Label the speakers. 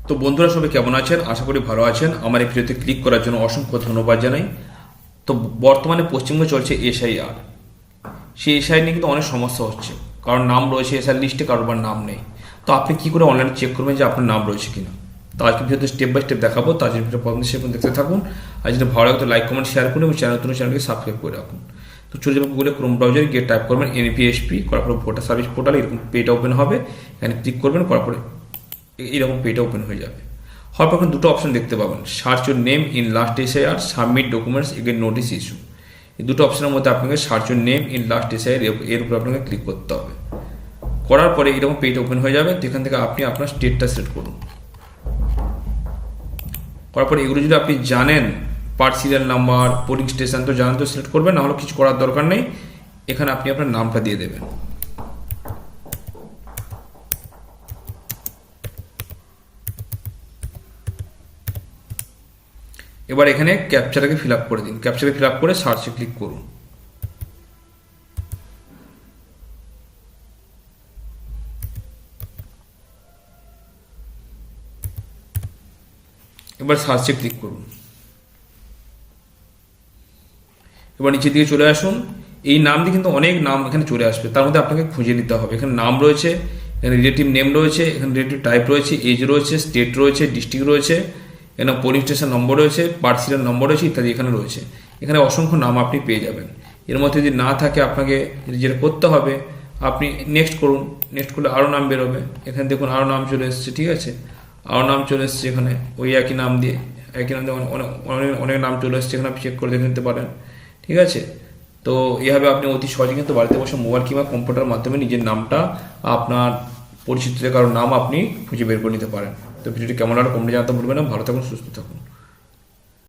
Speaker 1: তো বন্ধুরা সবাই কেমন আছেন? আশা করি ভালো আছেন। আমার এই ভিডিওতে ক্লিক করার জন্য অসংখ্য ধন্যবাদ জানাই। তো বর্তমানে পশ্চিমবঙ্গে চলছে এসআইআর। সেই এসআইআর নিয়ে কিন্তু অনেক সমস্যা হচ্ছে, কারণ নাম রয়েছে এসআইআর লিস্টে, কারোবার নাম নেই। তো আপনি কি করে অনলাইনে চেক করবেন যে আপনার নাম রয়েছে কিনা? তো আজকে ভিডিওতে স্টেপ বাই স্টেপ দেখাবো। তার জন্য ভিডিও প্রথম সেখানে দেখতে থাকুন। আর যদি ভালো লাগে তো লাইক কমেন্ট শেয়ার করুন এবং চ্যানেলকে সাবস্ক্রাইব করে রাখুন। তো চলে যাবো গুগলে ক্রোম ব্রাউজারে গিয়ে টাইপ করবেন এনপিএসপি, করার পরে ভোটার সার্ভিস পোর্টাল, এরকম পেজটা ওপেন হবে। এখানে ক্লিক করবেন, করার পরে এইরকম পেজটা ওপেন হয়ে যাবে। হওয়ার পর দুটো অপশন দেখতে পাবেন, search your name in last SIR, submit documents again notice issue. এই দুটো অপশনের মধ্যে আপনাকে search your name in last SIR এর উপর আপনাকে ক্লিক করতে হবে। করার পরে এরকম পেজ ওপেন হয়ে যাবে, যেখান থেকে আপনি আপনার স্টেটটা সিলেক্ট করুন। করার পরে এগুলো যদি আপনি জানেন, part serial number, polling station তো জানেন, তো সিলেক্ট করবেন, না হলে কিছু করার দরকার নেই। এখানে আপনি আপনার নামটা দিয়ে দেবেন। এবার এখানে ক্যাপচাটাকে ফিল আপ করে দিন। ক্যাপচারে ফিল আপ করে সার্চে ক্লিক করুন। এবার সার্চে ক্লিক করুন। এবার নিচের দিকে চলে আসুন। এই নাম দিয়ে কিন্তু অনেক নাম এখানে চলে আসবে, তার মধ্যে আপনাকে খুঁজে নিতে হবে। এখানে নাম রয়েছে, এখানে রিলেটিভ নেম রয়েছে, এখানে রিলেটিভ টাইপ রয়েছে, এজ রয়েছে, স্টেট রয়েছে, ডিস্ট্রিক্ট রয়েছে, এখানে পোলিং স্টেশন নম্বর রয়েছে, পার্ট সিরিয়াল নম্বর রয়েছে, ইত্যাদি এখানে রয়েছে। এখানে অসংখ্য নাম আপনি পেয়ে যাবেন। এর মধ্যে যদি না থাকে, আপনাকে যেটা করতে হবে, আপনি নেক্সট করুন। নেক্সট করলে আরও নাম বেরোবে। এখানে দেখুন আরও নাম চলে এসেছে, ঠিক আছে, আরও নাম চলে এসেছে। এখানে ওই একই নাম দিয়ে অনেক অনেক নাম চলে এসেছে, এখানে আপনি চেক করে দেখে নিতে পারেন, ঠিক আছে। তো এইভাবে আপনি অতি সহজে কিন্তু বাড়িতে বসে মোবাইল কিংবা কম্পিউটারের মাধ্যমে নিজের নামটা, আপনার পরিচিত কারোর নাম আপনি খুঁজে বের করে নিতে পারেন। তো ভিডিওটি কেমন লাগলো কমেন্টে জানাতে ভুলবেন না। ভালো থাকুন, সুস্থ থাকুন।